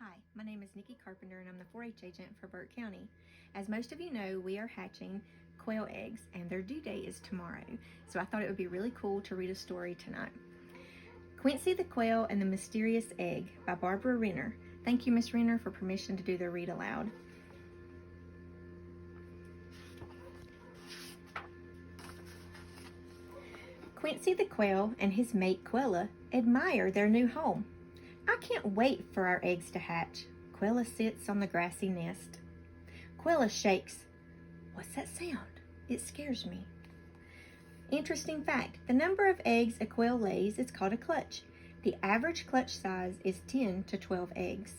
Hi, my name is Nikki Carpenter and I'm the 4-H agent for Burke County. As most of you know, we are hatching quail eggs and their due date is tomorrow. So I thought it would be really cool to read a story tonight. Quincy the Quail and the Mysterious Egg by Barbara Renner. Thank you, Miss Renner, for permission to do the read aloud. Quincy the Quail and his mate Quella admire their new home. I can't wait for our eggs to hatch. Quella sits on the grassy nest. Quella shakes. What's that sound? It scares me. Interesting fact, the number of eggs a quail lays is called a clutch. The average clutch size is 10 to 12 eggs.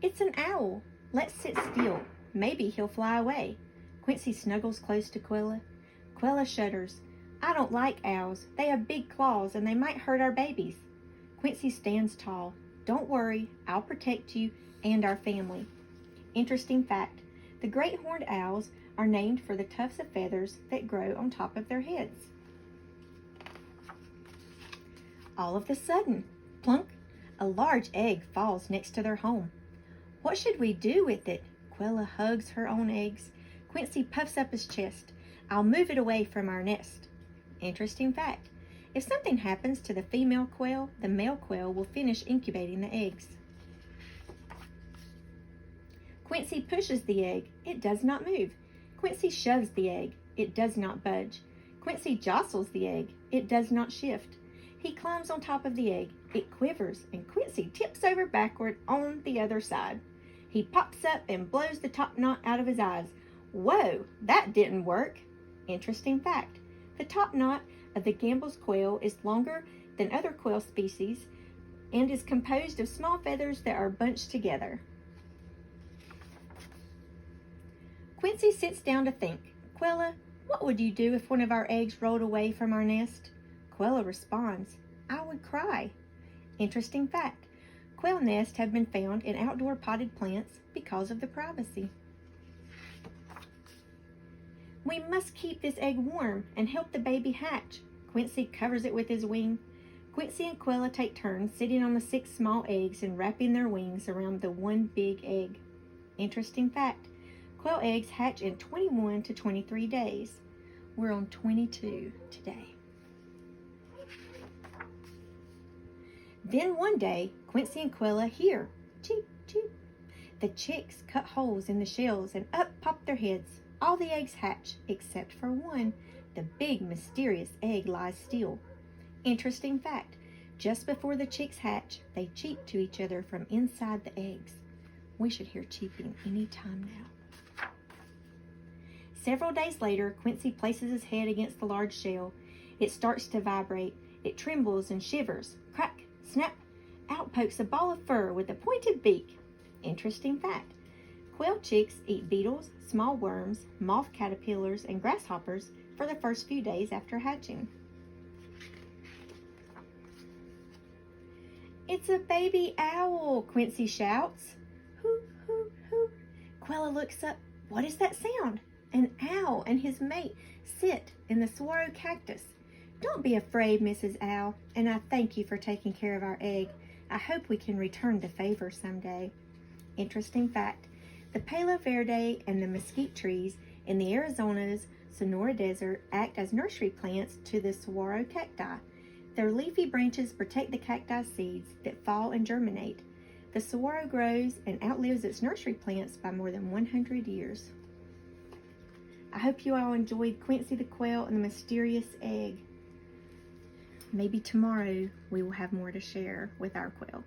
It's an owl. Let's sit still. Maybe he'll fly away. Quincy snuggles close to Quella. Quella shudders. I don't like owls. They have big claws and they might hurt our babies. Quincy stands tall. Don't worry, I'll protect you and our family. Interesting fact, the great horned owls are named for the tufts of feathers that grow on top of their heads. All of a sudden, plunk, a large egg falls next to their home. What should we do with it? Quella hugs her own eggs. Quincy puffs up his chest. I'll move it away from our nest. Interesting fact, if something happens to the female quail, the male quail will finish incubating the eggs. Quincy pushes the egg. It does not move. Quincy shoves the egg. It does not budge. Quincy jostles the egg. It does not shift. He climbs on top of the egg. It quivers, and Quincy tips over backward on the other side. He pops up and blows the top knot out of his eyes. Whoa, that didn't work. Interesting fact, the top knot of the Gambel's quail is longer than other quail species and is composed of small feathers that are bunched together. Quincy sits down to think. Quella, what would you do if one of our eggs rolled away from our nest? Quella responds, I would cry. Interesting fact, quail nests have been found in outdoor potted plants because of the privacy. We must keep this egg warm and help the baby hatch. Quincy covers it with his wing. Quincy and Quella take turns sitting on the 6 small eggs and wrapping their wings around the one big egg. Interesting fact, quail eggs hatch in 21 to 23 days. We're on 22 today. Then one day, Quincy and Quella hear, cheep, cheep. The chicks cut holes in the shells and up pop their heads. All the eggs hatch, except for one. The big, mysterious egg lies still. Interesting fact, just before the chicks hatch, they cheep to each other from inside the eggs. We should hear cheeping any time now. Several days later, Quincy places his head against the large shell. It starts to vibrate. It trembles and shivers. Crack, snap, out pokes a ball of fur with a pointed beak. Interesting fact, quail chicks eat beetles, small worms, moth caterpillars, and grasshoppers for the first few days after hatching. It's a baby owl, Quincy shouts. Hoo, hoo, hoo. Quella looks up. What is that sound? An owl and his mate sit in the saguaro cactus. Don't be afraid, Mrs. Owl, and I thank you for taking care of our egg. I hope we can return the favor someday. Interesting fact, the Palo Verde and the mesquite trees in the Arizona's Sonora Desert act as nursery plants to the saguaro cacti. Their leafy branches protect the cacti seeds that fall and germinate. The saguaro grows and outlives its nursery plants by more than 100 years. I hope you all enjoyed Quincy the Quail and the Mysterious Egg. Maybe tomorrow we will have more to share with our quail.